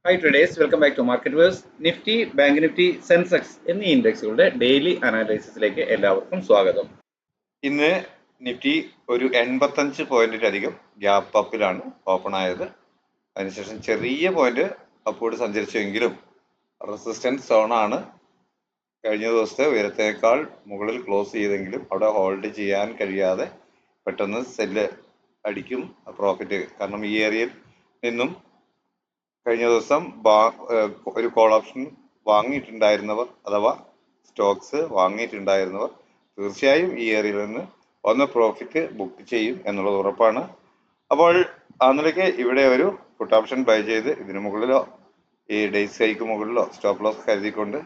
High traders, welcome back to market verse. Nifty, bank Nifty, Sensex എന്നീ ഇൻഡെക്സുകളുടെ daily അനാലിസിസിലേക്ക് എല്ലാവർക്കും സ്വാഗതം. ഇന്ന് നിഫ്റ്റി ഒരു 85 പോയിന്റിലധികം ഗ്യാപ്പ് അപ്പിലാണ് ഓപ്പൺ ആയത്. അതിനുശേഷം ചെറിയ പോയിന്റ് അപ്പോഴ് സഞ്ചരിച്ചെങ്കിലും റെസിസ്റ്റൻസ് സോണാണ്. കഴിഞ്ഞ ദിവസത്തെ ഉയരത്തേക്കാൾ മുകളിൽ ക്ലോസ് ചെയ്തെങ്കിലും അവിടെ ഹോൾഡ് ചെയ്യാൻ കഴിയാതെ പെട്ടെന്ന് സെല്ല് അടിക്കും പ്രോഫിറ്റ്. കാരണം ഈ ഏരിയയിൽ നിന്നും കഴിഞ്ഞ ദിവസം ഒരു കോൾ ഓപ്ഷൻ വാങ്ങിയിട്ടുണ്ടായിരുന്നവർ അഥവാ സ്റ്റോക്സ് വാങ്ങിയിട്ടുണ്ടായിരുന്നവർ തീർച്ചയായും ഈ ഏരിയയിൽ നിന്ന് ഒന്ന് പ്രോഫിറ്റ് ബുക്ക് ചെയ്യും എന്നുള്ളത് ഉറപ്പാണ്. അപ്പോൾ ആ നിലയ്ക്ക് ഇവിടെ ഒരു പുട്ട് ഓപ്ഷൻ ബൈ ചെയ്ത് ഇതിന് മുകളിലോ ഈ ഡേയ്സ് ഹൈക്ക് മുകളിലോ സ്റ്റോപ്പ് ലോസ് കരുതിക്കൊണ്ട്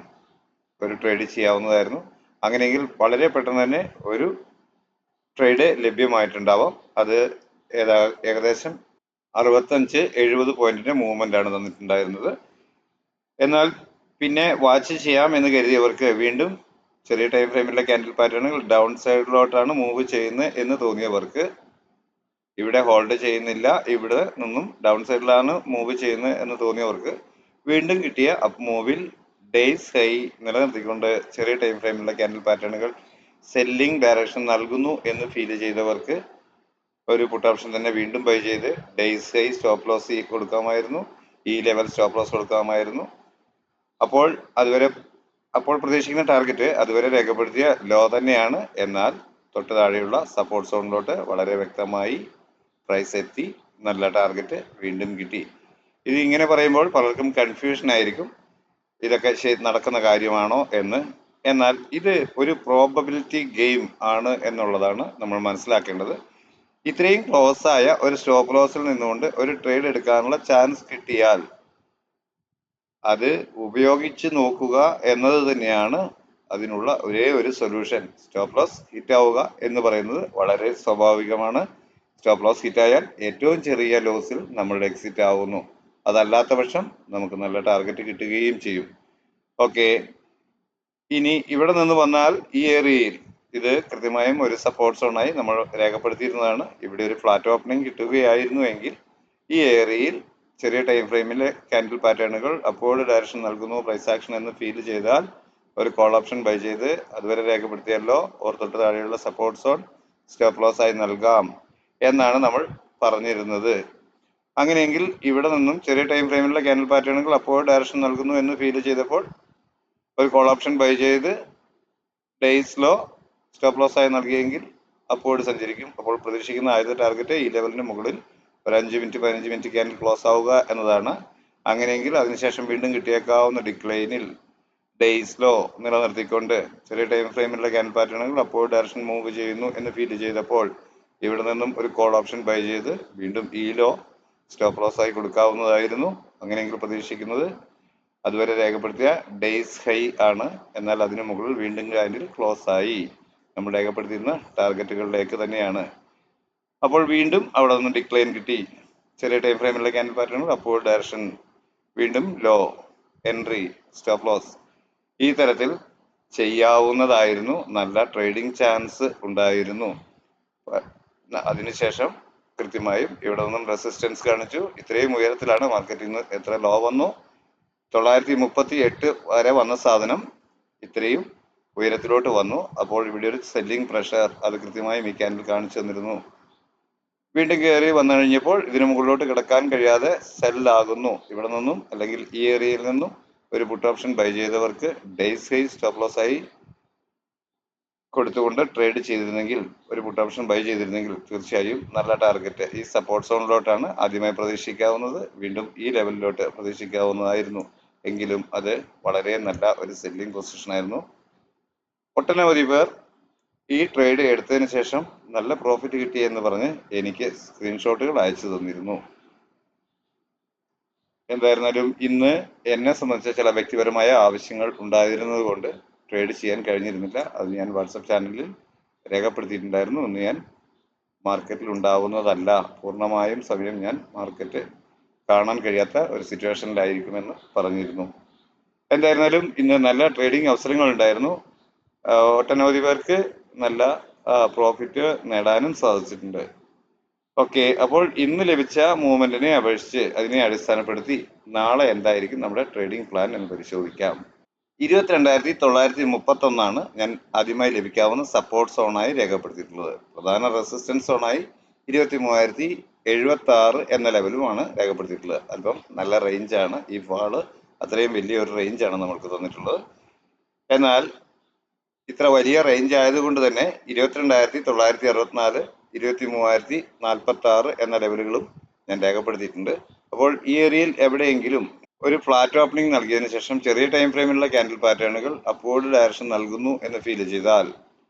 ഒരു ട്രേഡ് ചെയ്യാവുന്നതായിരുന്നു. അങ്ങനെയെങ്കിൽ വളരെ പെട്ടെന്ന് തന്നെ ഒരു ട്രേഡ് ലഭ്യമായിട്ടുണ്ടാവാം. അത് ഏകദേശം 65-70 പോയിന്റിന്റെ മൂവ്മെന്റ് ആണ് തന്നിട്ടുണ്ടായിരുന്നത്. എന്നാൽ പിന്നെ വാച്ച് ചെയ്യാം എന്ന് കരുതിയവർക്ക് വീണ്ടും ചെറിയ ടൈം ഫ്രെയിമിലെ ക്യാൻഡിൽ പാറ്റേണുകൾ ഡൗൺ സൈഡിലോട്ടാണ് മൂവ് ചെയ്യുന്നത് എന്ന് തോന്നിയവർക്ക് ഇവിടെ ഹോൾഡ് ചെയ്യുന്നില്ല, ഇവിടെ നിന്നും ഡൗൺ സൈഡിലാണ് മൂവ് ചെയ്യുന്നത് എന്ന് തോന്നിയവർക്ക് വീണ്ടും കിട്ടിയ അപ്പ് മൂവിൽ ഡേയ്സ് ഹൈ നിലനിർത്തിക്കൊണ്ട് ചെറിയ ടൈം ഫ്രെയിമിലെ ക്യാൻഡിൽ പാറ്റേണുകൾ സെല്ലിംഗ് ഡയറക്ഷൻ നൽകുന്നു എന്ന് ഫീൽ ചെയ്തവർക്ക് ഒരു പുട്ട് ഓപ്ഷൻ തന്നെ വീണ്ടും ബൈ ചെയ്ത് ഡേയ്സ് ഹൈ സ്റ്റോപ്പ് ലോസ് കൊടുക്കാമായിരുന്നു, ഈ ലെവൽ സ്റ്റോപ്പ് ലോസ് കൊടുക്കാമായിരുന്നു. അപ്പോൾ പ്രതീക്ഷിക്കുന്ന ടാർഗറ്റ് അതുവരെ രേഖപ്പെടുത്തിയ ലോ തന്നെയാണ്. എന്നാൽ തൊട്ട് താഴെയുള്ള സപ്പോർട്ട് സോണിലോട്ട് വളരെ വ്യക്തമായി പ്രൈസ് എത്തി, നല്ല ടാർഗറ്റ് വീണ്ടും കിട്ടി. ഇത് ഇങ്ങനെ പറയുമ്പോൾ പലർക്കും കൺഫ്യൂഷൻ ആയിരിക്കും, ഇതൊക്കെ നടക്കുന്ന കാര്യമാണോ എന്ന്. എന്നാൽ ഇത് ഒരു പ്രോബബിലിറ്റി ഗെയിം ആണ് എന്നുള്ളതാണ് നമ്മൾ മനസ്സിലാക്കേണ്ടത്. ഇത്രയും ക്ലോസ് ആയ ഒരു സ്റ്റോപ്പ് ലോസിൽ നിന്നുകൊണ്ട് ഒരു ട്രേഡ് എടുക്കാനുള്ള ചാൻസ് കിട്ടിയാൽ അത് ഉപയോഗിച്ച് നോക്കുക എന്നത് തന്നെയാണ് അതിനുള്ള ഒരേ ഒരു സൊല്യൂഷൻ. സ്റ്റോപ്പ് ലോസ് ഹിറ്റ് ആവുക എന്ന് പറയുന്നത് വളരെ സ്വാഭാവികമാണ്. സ്റ്റോപ്പ് ലോസ് ഹിറ്റ് ആയാൽ ഏറ്റവും ചെറിയ ലോസിൽ നമ്മളുടെ എക്സിറ്റ് ആവുന്നു. അതല്ലാത്ത പക്ഷം നമുക്ക് നല്ല ടാർഗറ്റ് കിട്ടുകയും ചെയ്യും. ഓക്കെ, ഇനി ഇവിടെ നിന്ന് വന്നാൽ ഈ ഏരിയയിൽ ഇത് കൃത്യമായും ഒരു സപ്പോർട്ട് സോണായി നമ്മൾ രേഖപ്പെടുത്തിയിരുന്നതാണ്. ഇവിടെ ഒരു ഫ്ലാറ്റ് ഓപ്പണിംഗ് കിട്ടുകയായിരുന്നു എങ്കിൽ ഈ ഏരിയയിൽ ചെറിയ ടൈം ഫ്രെയിമിലെ ക്യാൻഡിൽ പാറ്റേണുകൾ അപ്വേർഡ് ഡയറക്ഷൻ നൽകുന്നു പ്രൈസ് ആക്ഷൻ എന്ന് ഫീൽ ചെയ്താൽ ഒരു കോൾ ഓപ്ഷൻ ബൈ ചെയ്ത് അതുവരെ രേഖപ്പെടുത്തിയല്ലോ തൊട്ട് താഴെയുള്ള സപ്പോർട്ട് സോൺ സ്റ്റോപ്പ് ലോസ് ആയി നൽകാം എന്നാണ് നമ്മൾ പറഞ്ഞിരുന്നത്. അങ്ങനെയെങ്കിൽ ഇവിടെ നിന്നും ചെറിയ ടൈം ഫ്രെയിമിലെ ക്യാൻഡിൽ പാറ്റേണുകൾ അപ്വേർഡ് ഡയറക്ഷൻ നൽകുന്നു എന്ന് ഫീൽ ചെയ്തപ്പോൾ ഒരു കോൾ ഓപ്ഷൻ ബൈ ചെയ്ത് ഡേയ്സിലോ സ്റ്റോപ്പ് ലോസ് ആയി നൽകിയെങ്കിൽ അപ്വേർഡ് സഞ്ചരിക്കും. അപ്പോൾ പ്രതീക്ഷിക്കുന്ന ആദ്യത്തെ ടാർഗറ്റ് ഈ ലെവലിന് മുകളിൽ ഒരു 5-15 മിനിറ്റ് ക്യാൻഡിൽ ക്ലോസ് ആവുക എന്നതാണ്. അങ്ങനെയെങ്കിൽ അതിനുശേഷം വീണ്ടും കിട്ടിയേക്കാവുന്ന ഡിക്ലൈനിൽ ഡേയ്സിലോ നിലനിർത്തിക്കൊണ്ട് ചെറിയ ടൈം ഫ്രെയിമിലുള്ള ക്യാൻഡിൽ പാറ്റേണുകൾ അപ്വേർഡ് ഡയറക്ഷൻ മൂവ് ചെയ്യുന്നു എന്ന് ഫീൽ ചെയ്തപ്പോൾ ഇവിടെ നിന്നും ഒരു കോൾ ഓപ്ഷൻ ബൈ ചെയ്ത് വീണ്ടും ഈ ലോ സ്റ്റോപ്പ് ലോസ് ആയി കൊടുക്കാവുന്നതായിരുന്നു. അങ്ങനെയെങ്കിൽ പ്രതീക്ഷിക്കുന്നത് അതുവരെ രേഖപ്പെടുത്തിയ ഡേയ്സ് ഹൈ ആണ്. എന്നാൽ അതിന് മുകളിൽ വീണ്ടും ക്യാൻഡിൽ ക്ലോസ് ആയി നമ്മൾ രേഖപ്പെടുത്തിയിരുന്ന ടാർഗറ്റുകളിലേക്ക് തന്നെയാണ്. അപ്പോൾ വീണ്ടും അവിടെ നിന്ന് ഡിക്ലൈൻ കിട്ടി. ചെറിയ ടൈം ഫ്രെയിമിലെ ക്യാൻഡിൽ പാറ്റേണുകൾ അപ്വേർഡ് ഡയറക്ഷൻ, വീണ്ടും ലോ, എൻട്രി, സ്റ്റോപ്പ് ലോസ്, ഈ തരത്തിൽ ചെയ്യാവുന്നതായിരുന്നു. നല്ല ട്രേഡിംഗ് ചാൻസ് ഉണ്ടായിരുന്നു. അതിനുശേഷം കൃത്യമായും ഇവിടെ നിന്നും റെസിസ്റ്റൻസ് കാണിച്ചു. ഇത്രയും ഉയരത്തിലാണ് മാർക്കറ്റിൽ നിന്ന് എത്ര ലോ വന്നു, 938 വരെ വന്ന സാധനം ഇത്രയും ഉയരത്തിലോട്ട് വന്നു. അപ്പോൾ ഇവിടെ ഒരു സെല്ലിംഗ് പ്രഷർ അത് കൃത്യമായും ഈ ക്യാൻഡിൽ കാണിച്ചു തന്നിരുന്നു. വീണ്ടും കയറി വന്നു കഴിഞ്ഞപ്പോൾ ഇതിന് മുകളിലോട്ട് കിടക്കാൻ കഴിയാതെ സെല്ലാകുന്നു. ഇവിടെ നിന്നും അല്ലെങ്കിൽ ഈ ഏരിയയിൽ നിന്നും ഒരു പുട്ട് ഓപ്ഷൻ ബൈ ചെയ്തവർക്ക് ഡേയ്സ് ഹൈ സ്റ്റോപ്പ് ലോസ് ആയി കൊടുത്തുകൊണ്ട് ട്രേഡ് ചെയ്തിരുന്നെങ്കിൽ, ഒരു പുട്ട് ഓപ്ഷൻ ബൈ ചെയ്തിരുന്നെങ്കിൽ തീർച്ചയായും നല്ല ടാർഗറ്റ് ഈ സപ്പോർട്ട് സോണിലോട്ടാണ് ആദ്യമായി പ്രതീക്ഷിക്കാവുന്നത്. വീണ്ടും ഈ ലെവലിലോട്ട് പ്രതീക്ഷിക്കാവുന്നതായിരുന്നു. എങ്കിലും അത് വളരെ നല്ല ഒരു സെല്ലിംഗ് പൊസിഷൻ ആയിരുന്നു. ഒട്ടനവധി പേർ ഈ ട്രേഡ് എടുത്തതിന് ശേഷം നല്ല പ്രോഫിറ്റ് കിട്ടി എന്ന് പറഞ്ഞ് എനിക്ക് സ്ക്രീൻഷോട്ടുകൾ അയച്ചു തന്നിരുന്നു. എന്തായിരുന്നാലും ഇന്ന് എന്നെ സംബന്ധിച്ച ചില വ്യക്തിപരമായ ആവശ്യങ്ങൾ ഉണ്ടായിരുന്നത് കൊണ്ട് ട്രേഡ് ചെയ്യാൻ കഴിഞ്ഞിരുന്നില്ല. അത് ഞാൻ വാട്സപ്പ് ചാനലിൽ രേഖപ്പെടുത്തിയിട്ടുണ്ടായിരുന്നു. ഇന്ന് ഞാൻ മാർക്കറ്റിൽ ഉണ്ടാവുന്നതല്ല, പൂർണ്ണമായും സമയം ഞാൻ മാർക്കറ്റ് കാണാൻ കഴിയാത്ത ഒരു സിറ്റുവേഷനിലായിരിക്കുമെന്ന് പറഞ്ഞിരുന്നു. എന്തായിരുന്നാലും ഇന്ന് നല്ല ട്രേഡിംഗ് അവസരങ്ങൾ ഉണ്ടായിരുന്നു. ഒട്ടനവധി പേർക്ക് നല്ല പ്രോഫിറ്റ് നേടാനും സാധിച്ചിട്ടുണ്ട്. ഓക്കെ, അപ്പോൾ ഇന്ന് ലഭിച്ച മൂവ്മെന്റിനെ അപേക്ഷിച്ച് അതിനെ അടിസ്ഥാനപ്പെടുത്തി നാളെ എന്തായിരിക്കും നമ്മുടെ ട്രേഡിംഗ് പ്ലാൻ എന്ന് പരിശോധിക്കാം. 22,931 ഞാൻ ആദ്യമായി ലഭിക്കാവുന്ന സപ്പോർട്ട് സോണായി രേഖപ്പെടുത്തിയിട്ടുള്ളത്. പ്രധാന റെസിസ്റ്റൻസ് സോണായി 23,076 എന്ന ലെവലുമാണ് രേഖപ്പെടുത്തിയിട്ടുള്ളത്. അല്പം നല്ല റേഞ്ചാണ്. ഈ ഫാള് അത്രയും വലിയ ഒരു റേഞ്ചാണ് നമ്മൾക്ക് തന്നിട്ടുള്ളത്. എന്നാൽ ഇത്ര വലിയ റേഞ്ച് ആയതുകൊണ്ട് തന്നെ 22,964, 23,046 എന്ന ലെവലുകളും ഞാൻ രേഖപ്പെടുത്തിയിട്ടുണ്ട്. അപ്പോൾ ഈ ഏരിയയിൽ എവിടെയെങ്കിലും ഒരു ഫ്ലാറ്റ് ഓപ്പണിംഗ് നൽകിയതിനു ശേഷം ചെറിയ ടൈം ഫ്രെയിമിലുള്ള ക്യാൻഡിൽ പാറ്റേണുകൾ അപ്വേർഡ് ഡയറക്ഷൻ നൽകുന്നു എന്ന് ഫീൽ ചെയ്താൽ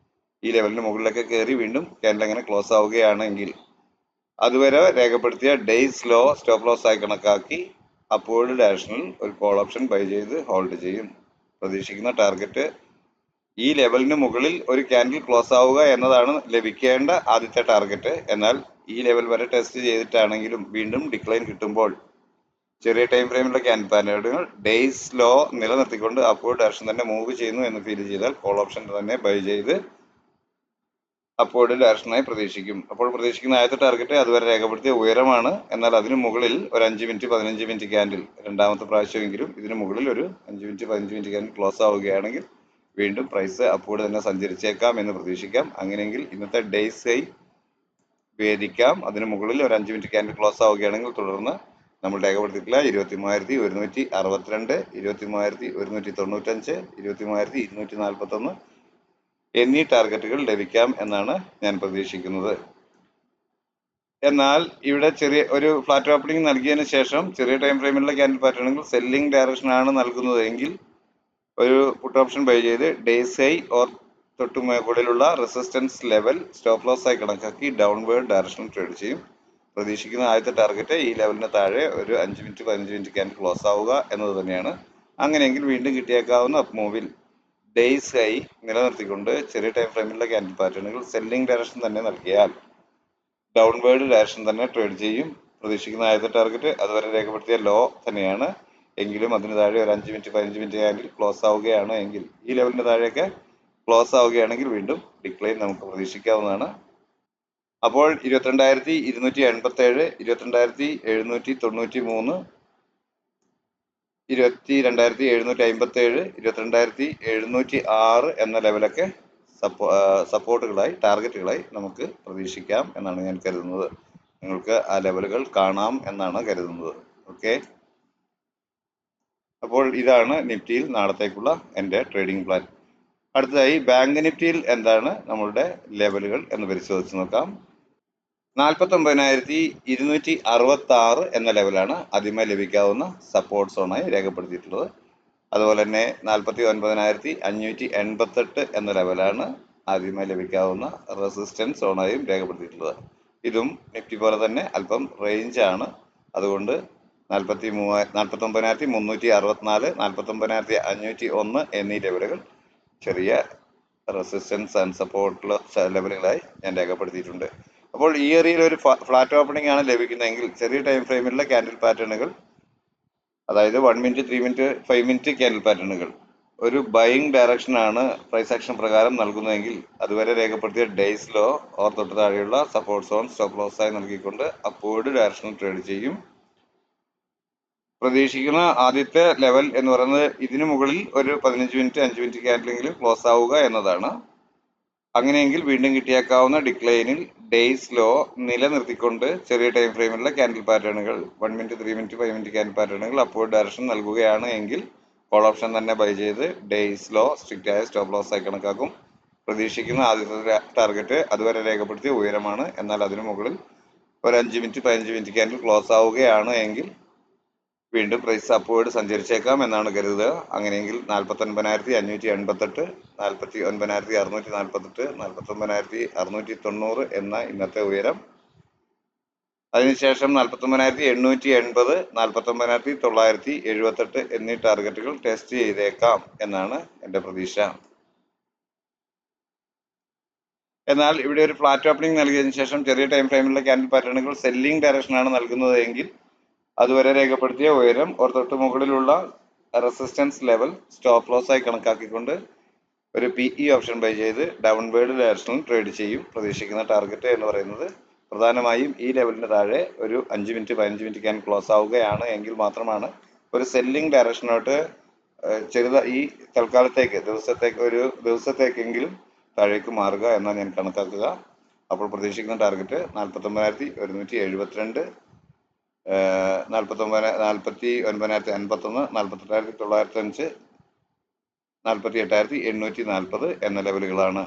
ഈ ലെവലിന് മുകളിലൊക്കെ കയറി വീണ്ടും ക്യാൻഡിൽ അങ്ങനെ ക്ലോസ് ആവുകയാണെങ്കിൽ അതുവരെ രേഖപ്പെടുത്തിയ ഡേയ്സ് ലോ സ്റ്റോപ്പ് ലോസ് ആയി കണക്കാക്കി അപ്വേർഡ് ഡയറക്ഷനിൽ ഒരു കോൾ ഓപ്ഷൻ ബൈ ചെയ്ത് ഹോൾഡ് ചെയ്യും. പ്രതീക്ഷിക്കുന്ന ടാർഗറ്റ് ഈ ലെവലിന് മുകളിൽ ഒരു ക്യാൻഡിൽ ക്ലോസ് ആവുക എന്നതാണ് ലഭിക്കേണ്ട ആദ്യത്തെ ടാർഗറ്റ്. എന്നാൽ ഈ ലെവൽ വരെ ടെസ്റ്റ് ചെയ്തിട്ടാണെങ്കിലും വീണ്ടും ഡിക്ലൈൻ കിട്ടുമ്പോൾ ചെറിയ ടൈം ഫ്രെയിമിലുള്ള ക്യാൻഡിൽ പാറ്റേണുകൾ ഡേയ്സ് ലോ നിലനിർത്തിക്കൊണ്ട് അപ്വേർഡ് ഡയറക്ഷൻ തന്നെ മൂവ് ചെയ്യുന്നു എന്ന് ഫീൽ ചെയ്താൽ കോൾ ഓപ്ഷൻ തന്നെ ബൈ ചെയ്ത് അപ്വേർഡ് ഡയറക്ഷനായി പ്രതീക്ഷിക്കും. അപ്പോൾ പ്രതീക്ഷിക്കുന്ന ആദ്യത്തെ ടാർഗറ്റ് അതുവരെ രേഖപ്പെടുത്തിയ ഉയരമാണ്. എന്നാൽ അതിനു മുകളിൽ ഒരു 5 മിനിറ്റ് 15 മിനിറ്റ് ക്യാൻഡിൽ രണ്ടാമത്തെ പ്രാവശ്യമെങ്കിലും ഇതിനു മുകളിൽ ഒരു 5 മിനിറ്റ് 15 മിനിറ്റ് ക്യാൻഡിൽ ക്ലോസ് ആവുകയാണെങ്കിൽ വീണ്ടും പ്രൈസ് അപ്വേർഡ് തന്നെ സഞ്ചരിച്ചേക്കാം എന്ന് പ്രതീക്ഷിക്കാം. അങ്ങനെയെങ്കിൽ ഇന്നത്തെ ഡേയ്സ് ഹൈ ഭേദിക്കാം. അതിനു മുകളിൽ ഒരു 5 മിനിറ്റ് ക്യാൻഡിൽ ക്ലോസ് ആവുകയാണെങ്കിൽ തുടർന്ന് നമ്മൾ രേഖപ്പെടുത്തിയിട്ടില്ല 23,162, 23,195, 23,241 എന്നീ ടാർഗറ്റുകൾ ലഭിക്കാം എന്നാണ് ഞാൻ പ്രതീക്ഷിക്കുന്നത്. എന്നാൽ ഇവിടെ ചെറിയ ഒരു ഫ്ലാറ്റ് ഓപ്പണിംഗ് നൽകിയതിന് ശേഷം ചെറിയ ടൈം ഫ്രെയിമിലുള്ള ക്യാൻഡിൽ പാറ്റേണുകൾ സെല്ലിംഗ് ഡയറക്ഷൻ ആണ് നൽകുന്നത് എങ്കിൽ ഒരു പുട്ട് ഓപ്ഷൻ ബൈ ചെയ്ത് ഡേയ്സ് ഹൈ ഓർ തൊട്ടു മുകളിലുള്ള റെസിസ്റ്റൻസ് ലെവൽ സ്റ്റോപ്പ് ലോസ് ആയി കണക്കാക്കി ഡൗൺവേർഡ് ഡയറക്ഷൻ ട്രേഡ് ചെയ്യും. പ്രതീക്ഷിക്കുന്ന ആദ്യത്തെ ടാർഗറ്റ് ഈ ലെവലിന് താഴെ ഒരു 5 മിനിറ്റ് 15 മിനിറ്റ് ക്യാൻഡിൽ ക്ലോസ് ആവുക എന്നത് തന്നെയാണ്. അങ്ങനെയെങ്കിൽ വീണ്ടും കിട്ടിയേക്കാവുന്ന അപ്പ് മൂവിൽ ഡേയ്സ് ഹൈ നിലനിർത്തിക്കൊണ്ട് ചെറിയ ടൈം ഫ്രെയിമിലുള്ള ക്യാൻഡിൽ പാറ്റേണുകൾ സെല്ലിംഗ് ഡയറക്ഷൻ തന്നെ നൽകിയാൽ ഡൗൺവേർഡ് ഡയറക്ഷൻ തന്നെ ട്രേഡ് ചെയ്യും. പ്രതീക്ഷിക്കുന്ന ആദ്യത്തെ ടാർഗറ്റ് അതുവരെ രേഖപ്പെടുത്തിയ ലോ തന്നെയാണ്. എങ്കിലും അതിന് താഴെ ഒരു 5 മിനിറ്റ് 15 മിനിറ്റ് ക്യാൻഡിൽ ക്ലോസ് ആവുകയാണ് എങ്കിൽ ഈ ലെവലിന് താഴെയൊക്കെ ക്ലോസ് ആവുകയാണെങ്കിൽ വീണ്ടും ഡിക്ലൈൻ നമുക്ക് പ്രതീക്ഷിക്കാവുന്നതാണ്. അപ്പോൾ 22,287, 22,793, 22,757, 22,706 എന്ന ലെവലൊക്കെ സപ്പോർട്ടുകളായി ടാർഗറ്റുകളായി നമുക്ക് പ്രതീക്ഷിക്കാം എന്നാണ് ഞാൻ കരുതുന്നത്. നിങ്ങൾക്ക് ആ ലെവലുകൾ കാണാം എന്നാണ് കരുതുന്നത്. ഓക്കെ, അപ്പോൾ ഇതാണ് നിഫ്റ്റിയിൽ നാളത്തേക്കുള്ള എൻ്റെ ട്രേഡിംഗ് പ്ലാൻ. അടുത്തതായി ബാങ്ക് നിഫ്റ്റിയിൽ എന്താണ് നമ്മളുടെ ലെവലുകൾ എന്ന് പരിശോധിച്ച് നോക്കാം. 49,266 എന്ന ലെവലാണ് ആദ്യമായി ലഭിക്കാവുന്ന സപ്പോർട്ട് സോണായി രേഖപ്പെടുത്തിയിട്ടുള്ളത്. അതുപോലെ തന്നെ 49,588 എന്ന ലെവലാണ് ആദ്യമായി ലഭിക്കാവുന്ന റെസിസ്റ്റൻസ് സോണായും രേഖപ്പെടുത്തിയിട്ടുള്ളത്. ഇതും നിഫ്റ്റി പോലെ തന്നെ അല്പം റേഞ്ചാണ്. അതുകൊണ്ട് 49,364, 49,501 എന്നീ ലെവലുകൾ ചെറിയ റെസിസ്റ്റൻസ് ആൻഡ് സപ്പോർട്ട് ലെവലുകളായി ഞാൻ രേഖപ്പെടുത്തിയിട്ടുണ്ട്. അപ്പോൾ ഈ ഏരിയയിൽ ഒരു ഫ്ലാറ്റ് ഓപ്പണിംഗ് ആണ് ലഭിക്കുന്നതെങ്കിൽ ചെറിയ ടൈം ഫ്രെയിമിലുള്ള ക്യാൻഡിൽ പാറ്റേണുകൾ, അതായത് 1 മിനിറ്റ് 3 മിനിറ്റ് 5 മിനിറ്റ് ക്യാൻഡിൽ പാറ്റേണുകൾ ഒരു ബൈയിങ് ഡയറക്ഷൻ ആണ് പ്രൈസ് ആക്ഷൻ പ്രകാരം നൽകുന്നതെങ്കിൽ അതുവരെ രേഖപ്പെടുത്തിയ ഡേയ്സ് ലോ ഓർ തൊട്ട് താഴെയുള്ള സപ്പോർട്ട് സോൺ സ്റ്റോപ്പ് ലോസ് ആയി നൽകിക്കൊണ്ട് അപ്വേർഡ് ഡയറക്ഷനിൽ ട്രേഡ് ചെയ്യും. പ്രതീക്ഷിക്കുന്ന ആദ്യത്തെ ലെവൽ എന്ന് പറയുന്നത് ഇതിനു മുകളിൽ ഒരു 15 മിനിറ്റ് 5 മിനിറ്റ് ക്യാൻഡിലെങ്കിലും ക്ലോസ് ആവുക എന്നതാണ്. അങ്ങനെയെങ്കിൽ വീണ്ടും കിട്ടിയേക്കാവുന്ന ഡിക്ലൈനിൽ ഡേയ്സ് ലോ നിലനിർത്തിക്കൊണ്ട് ചെറിയ ടൈം ഫ്രെയിമിലുള്ള ക്യാൻഡിൽ പാറ്റേണുകൾ 1 മിനിറ്റ് 3 മിനിറ്റ് 5 മിനിറ്റ് ക്യാൻഡിൽ പാറ്റേണുകൾ അപ്വേർഡ് ഡയറക്ഷൻ നൽകുകയാണ് എങ്കിൽ കോൾ ഓപ്ഷൻ തന്നെ ബൈ ചെയ്ത് ഡേയ്സ് ലോ സ്ട്രിക്റ്റ് ആയ സ്റ്റോപ്പ് ലോസ് ആയി കണക്കാക്കും. പ്രതീക്ഷിക്കുന്ന ആദ്യത്തെ ടാർഗറ്റ് അതുവരെ രേഖപ്പെടുത്തിയ ഉയരമാണ്. എന്നാൽ അതിനു മുകളിൽ ഒരു 5 മിനിറ്റ് 15 മിനിറ്റ് ക്യാൻഡിൽ ക്ലോസ് ആവുകയാണ് എങ്കിൽ വീണ്ടും പ്രൈസ് അപ്വേർഡ് സഞ്ചരിച്ചേക്കാം എന്നാണ് കരുതുക. അങ്ങനെയെങ്കിൽ 49,588, 49,648, 49,690 എന്ന ഇന്നത്തെ ഉയരം, അതിനുശേഷം 49,880, 49,978 എന്നീ ടാർഗറ്റുകൾ ടെസ്റ്റ് ചെയ്തേക്കാം എന്നാണ് എൻ്റെ പ്രതീക്ഷ. എന്നാൽ ഇവിടെ ഒരു ഫ്ലാറ്റ് ഓപ്പണിംഗ് നൽകിയതിനു ശേഷം ചെറിയ ടൈം ഫ്രെയിമിലുള്ള ക്യാൻഡിൽ പാറ്റേണുകൾ സെല്ലിംഗ് ഡയറക്ഷനാണ് നൽകുന്നത് എങ്കിൽ അതുവരെ രേഖപ്പെടുത്തിയ ഉയരം ഒരു തൊട്ട് മുകളിലുള്ള റെസിസ്റ്റൻസ് ലെവൽ സ്റ്റോപ്പ് ലോസ് ആയി കണക്കാക്കിക്കൊണ്ട് ഒരു PE ഓപ്ഷൻ ബൈ ചെയ്ത് ഡൗൺവേർഡ് ഡയറക്ഷനിൽ ട്രേഡ് ചെയ്യും. പ്രതീക്ഷിക്കുന്ന ടാർഗറ്റ് എന്ന് പറയുന്നത് പ്രധാനമായും ഈ ലെവലിന് താഴെ ഒരു 5 മിനിറ്റ് 15 മിനിറ്റ് ക്യാൻ ക്ലോസ് ആവുകയാണ് എങ്കിൽ മാത്രമാണ് ഒരു സെല്ലിംഗ് ഡയറക്ഷനോട്ട് ഈ തൽക്കാലത്തേക്ക് ഒരു ദിവസത്തേക്കെങ്കിലും താഴേക്ക് മാറുക എന്നാണ് ഞാൻ കണക്കാക്കുക. അപ്പോൾ പ്രതീക്ഷിക്കുന്ന ടാർഗറ്റ് 49,172, 49,051, 48,905, 48,840 എന്ന ലെവലുകളാണ്.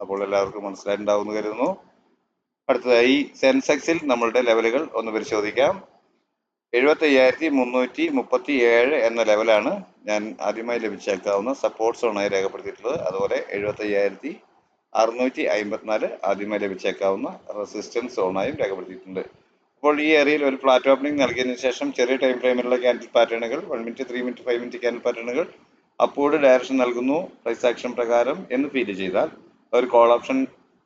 അപ്പോൾ എല്ലാവർക്കും മനസ്സിലായിട്ടുണ്ടാവുമെന്ന് കരുതുന്നു. അടുത്തതായി സെൻസെക്സിൽ നമ്മളുടെ ലെവലുകൾ ഒന്ന് പരിശോധിക്കാം. 75,337 എന്ന ലെവലാണ് ഞാൻ ആദ്യമായി ലഭിച്ചേക്കാവുന്ന സപ്പോർട്ട് സോണായി രേഖപ്പെടുത്തിയിട്ടുള്ളത്. അതുപോലെ 75,654 ആദ്യമായി ലഭിച്ചേക്കാവുന്ന റെസിസ്റ്റൻസ് സോണായും രേഖപ്പെടുത്തിയിട്ടുണ്ട്. അപ്പോൾ ഈ ഏരിയയിൽ ഒരു ഫ്ലാറ്റ് ഓപ്പണിംഗ് നൽകിയതിനു ശേഷം ചെറിയ ടൈം ഫ്രെയിമിലുള്ള ക്യാൻഡിൽ പാറ്റേണുകൾ 1 മിനിറ്റ് 3 മിനിറ്റ് 5 മിനിറ്റ് ക്യാൻഡിൽ പാറ്റേണുകൾ അപ്വേർഡ് ഡയറക്ഷൻ നൽകുന്നു പ്രൈസ് ആക്ഷൻ പ്രകാരം എന്ന് ഫീൽ ചെയ്താൽ ഒരു കോൾ ഓപ്ഷൻ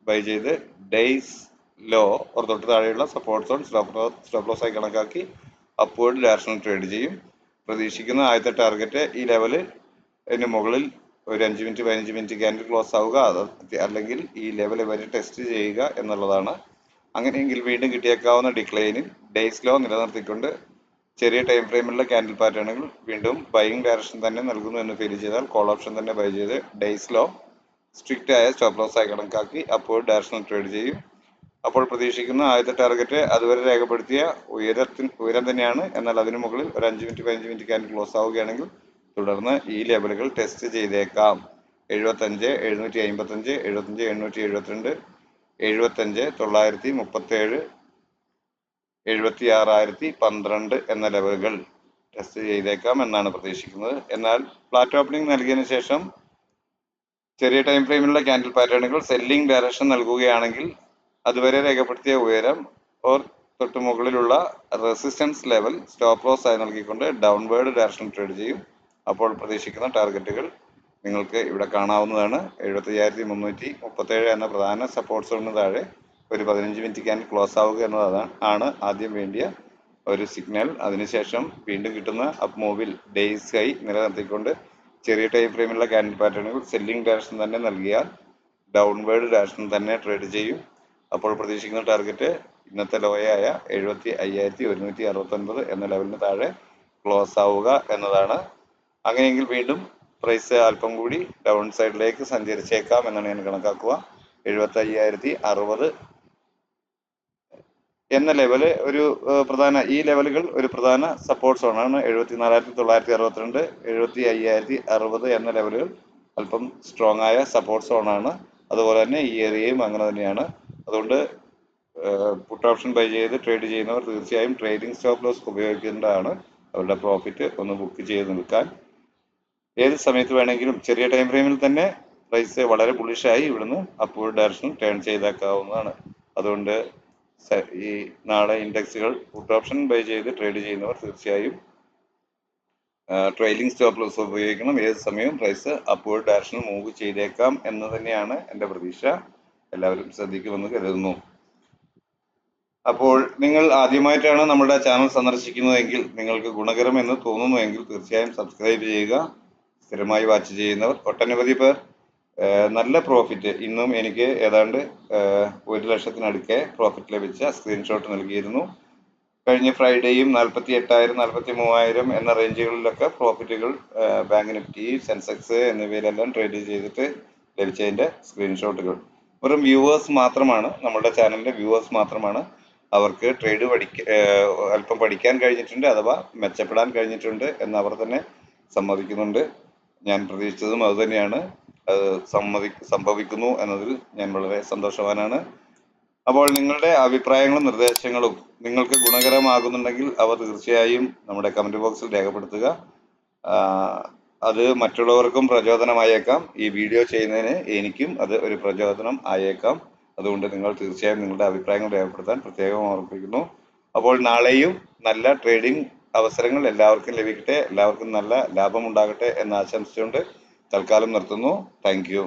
ബൈ ചെയ്ത് ഡേയ്സ് ലോ ഒരു തൊട്ട് താഴെയുള്ള സപ്പോർട്ട് സോൺ സ്റ്റോപ്പ് ലോസ് ആയി കണക്കാക്കി അപ്വേർഡ് ഡയറക്ഷനിൽ ട്രേഡ് ചെയ്യും. പ്രതീക്ഷിക്കുന്ന ആദ്യത്തെ ടാർഗറ്റ് ഈ ലെവലിൽ ഇതിന് മുകളിൽ ഒരു 5 മിനിറ്റ് 15 മിനിറ്റ് ക്യാൻഡിൽ ക്ലോസ് ആവുക, അല്ലെങ്കിൽ ഈ ലെവൽ വരെ ടെസ്റ്റ് ചെയ്യുക എന്നുള്ളതാണ്. അങ്ങനെയെങ്കിൽ വീണ്ടും കിട്ടിയേക്കാവുന്ന ഡിക്ലൈനിൽ ഡേയ്സ് ലോ നിലനിർത്തിക്കൊണ്ട് ചെറിയ ടൈം ഫ്രെയിമിലുള്ള ക്യാൻഡിൽ പാറ്റേണുകൾ വീണ്ടും ബൈയിങ് ഡയറക്ഷൻ തന്നെ നൽകുന്നു എന്ന് ഫീൽ ചെയ്താൽ കോൾ ഓപ്ഷൻ തന്നെ ബൈ ചെയ്ത് ഡേയ്സ് ലോ സ്ട്രിക്റ്റ് ആയ സ്റ്റോപ്പ് ലോസ് ആയി കണക്കാക്കി അപ്വേർഡ് ഡയറക്ഷനിൽ ട്രേഡ് ചെയ്യും. അപ്പോൾ പ്രതീക്ഷിക്കുന്ന ആദ്യത്തെ ടാർഗറ്റ് അതുവരെ രേഖപ്പെടുത്തിയ ഉയരം തന്നെയാണ്. എന്നാൽ അതിനു മുകളിൽ ഒരു 5 മിനിറ്റ് 15 മിനിറ്റ് ക്യാൻഡിൽ ക്ലോസ് ആവുകയാണെങ്കിൽ തുടർന്ന് ഈ ലെവലുകൾ ടെസ്റ്റ് ചെയ്തേക്കാം. 75,755, 75,872, 75,937, 76,012 എന്ന ലെവലുകൾ ടെസ്റ്റ് ചെയ്തേക്കാം എന്നാണ് പ്രതീക്ഷിക്കുന്നത്. എന്നാൽ ഫ്ലാറ്റ് ഓപ്പണിംഗ് നൽകിയതിനു ശേഷം ചെറിയ ടൈം ഫ്രെയിമിലുള്ള ക്യാൻഡിൽ പാറ്റേണുകൾ സെല്ലിംഗ് ഡയറക്ഷൻ നൽകുകയാണെങ്കിൽ അതുവരെ രേഖപ്പെടുത്തിയ ഉയരം തൊട്ട് മുകളിലുള്ള റെസിസ്റ്റൻസ് ലെവൽ സ്റ്റോപ്പ് ലോസ് ആയി നൽകിക്കൊണ്ട് ഡൗൺവേർഡ് ഡയറക്ഷൻ ട്രേഡ് ചെയ്യും. അപ്പോൾ പ്രതീക്ഷിക്കുന്ന ടാർഗറ്റുകൾ നിങ്ങൾക്ക് ഇവിടെ കാണാവുന്നതാണ്. 75,337 എന്ന പ്രധാന സപ്പോർട്ട് സോണിന് താഴെ ഒരു 15 മിനിറ്റ് ക്യാൻ ക്ലോസ് ആവുക എന്നതാണ് ആദ്യം വേണ്ടിയ ഒരു സിഗ്നൽ. അതിനുശേഷം വീണ്ടും കിട്ടുന്ന അപ്പ് മൂവിൽ ഡേയ്സ് ഹൈ നിലനിർത്തിക്കൊണ്ട് ചെറിയ ടൈം ഫ്രെയിമിലുള്ള ക്യാൻഡിൽ പാറ്റേണുകൾ സെല്ലിംഗ് ഡയറക്ഷൻ തന്നെ നൽകിയാൽ ഡൗൺവേർഡ് ഡയറക്ഷൻ തന്നെ ട്രേഡ് ചെയ്യും. അപ്പോൾ പ്രതീക്ഷിക്കുന്ന ടാർഗറ്റ് ഇന്നത്തെ ലോയായ 75,169 എന്ന ലെവലിന് താഴെ ക്ലോസ് ആവുക എന്നതാണ്. അങ്ങനെയെങ്കിൽ വീണ്ടും പ്രൈസ് അല്പം കൂടി ഡൗൺ സൈഡിലേക്ക് സഞ്ചരിച്ചേക്കാം എന്നാണ് ഞാൻ കണക്കാക്കുക. 75,060 എന്ന ലെവല് ഈ ലെവലുകൾ ഒരു പ്രധാന സപ്പോർട്ട് സോണാണ്. 74,962, 75,060 എന്ന ലെവലുകൾ അല്പം സ്ട്രോങ് ആയ സപ്പോർട്ട് സോണാണ്. അതുപോലെ തന്നെ ഈ ഏരിയയും അങ്ങനെ തന്നെയാണ്. അതുകൊണ്ട് പുട്ട് ഓപ്ഷൻ ബൈ ചെയ്ത് ട്രേഡ് ചെയ്യുന്നവർ തീർച്ചയായും ട്രേഡിംഗ് സ്റ്റോപ്പ് ലോസ് ഉപയോഗിക്കേണ്ടതാണ്. അവരുടെ പ്രോഫിറ്റ് ഒന്ന് ബുക്ക് ചെയ്ത് നിൽക്കാൻ. ഏത് സമയത്ത് വേണമെങ്കിലും ചെറിയ ടൈം ഫ്രെയിമിൽ തന്നെ പ്രൈസ് വളരെ ബുള്ളിഷായി ഇവിടുന്ന് അപ്വേർഡ് ഡയറക്ഷൻ ടേൺ ചെയ്തേക്കാവുന്നതാണ്. അതുകൊണ്ട് ഈ നാളെ ഇൻഡെക്സുകൾ പുട്ട് ഓപ്ഷൻ ബൈ ചെയ്ത് ട്രേഡ് ചെയ്യുന്നവർ തീർച്ചയായും ട്രെയിലിംഗ് സ്റ്റോപ്പ് ലോസ് ഉപയോഗിക്കണം. ഏത് സമയവും പ്രൈസ് അപ്വേർഡ് ഡയറക്ഷൻ മൂവ് ചെയ്തേക്കാം എന്ന് തന്നെയാണ് എൻ്റെ പ്രതീക്ഷ. എല്ലാവരും ശ്രദ്ധിക്കുമെന്ന് കരുതുന്നു. അപ്പോൾ നിങ്ങൾ ആദ്യമായിട്ടാണ് നമ്മുടെ ചാനൽ സന്ദർശിക്കുന്നതെങ്കിൽ, നിങ്ങൾക്ക് ഗുണകരമെന്ന് തോന്നുന്നുവെങ്കിൽ തീർച്ചയായും സബ്സ്ക്രൈബ് ചെയ്യുക. സ്ഥിരമായി വാച്ച് ചെയ്യുന്നവർ ഒട്ടനവധി പേർ നല്ല പ്രോഫിറ്റ്, ഇന്നും എനിക്ക് ഏതാണ്ട് 1,00,000-നടുക്കെ പ്രോഫിറ്റ് ലഭിച്ച സ്ക്രീൻഷോട്ട് നൽകിയിരുന്നു. കഴിഞ്ഞ ഫ്രൈഡേയും 48,000, 43,000 എന്ന റേഞ്ചുകളിലൊക്കെ പ്രോഫിറ്റുകൾ ബാങ്ക് നിഫ്റ്റി, സെൻസെക്സ് എന്നിവയിലെല്ലാം ട്രേഡ് ചെയ്തിട്ട് ലഭിച്ചതിൻ്റെ സ്ക്രീൻഷോട്ടുകൾ. വെറും വ്യൂവേഴ്സ് മാത്രമാണ്, നമ്മുടെ ചാനലിൻ്റെ വ്യൂവേഴ്സ് മാത്രമാണ്. അവർക്ക് ട്രേഡ് അല്പം പഠിക്കാൻ കഴിഞ്ഞിട്ടുണ്ട്, അഥവാ മെച്ചപ്പെടാൻ കഴിഞ്ഞിട്ടുണ്ട് എന്ന് അവർ തന്നെ സമ്മതിക്കുന്നുണ്ട്. ഞാൻ പ്രതീക്ഷിച്ചതും അതുതന്നെയാണ്. അത് സംഭവിക്കുന്നു എന്നതിൽ ഞാൻ വളരെ സന്തോഷവാനാണ്. അപ്പോൾ നിങ്ങളുടെ അഭിപ്രായങ്ങളും നിർദ്ദേശങ്ങളും നിങ്ങൾക്ക് ഗുണകരമാകുന്നുണ്ടെങ്കിൽ അവ തീർച്ചയായും നമ്മുടെ കമൻറ്റ് ബോക്സിൽ രേഖപ്പെടുത്തുക. അത് മറ്റുള്ളവർക്കും പ്രചോദനമായേക്കാം. ഈ വീഡിയോ ചെയ്യുന്നതിന് എനിക്കും അത് ഒരു പ്രചോദനം ആയേക്കാം. അതുകൊണ്ട് നിങ്ങൾ തീർച്ചയായും നിങ്ങളുടെ അഭിപ്രായങ്ങൾ രേഖപ്പെടുത്താൻ പ്രത്യേകം ഓർമ്മിപ്പിക്കുന്നു. അപ്പോൾ നാളെയും നല്ല ട്രേഡിംഗ് അവസരങ്ങൾ എല്ലാവർക്കും ലഭിക്കട്ടെ, എല്ലാവർക്കും നല്ല ലാഭം ഉണ്ടാകട്ടെ എന്ന് ആശംസിച്ചുകൊണ്ട് തൽക്കാലം നിർത്തുന്നു. Thank you.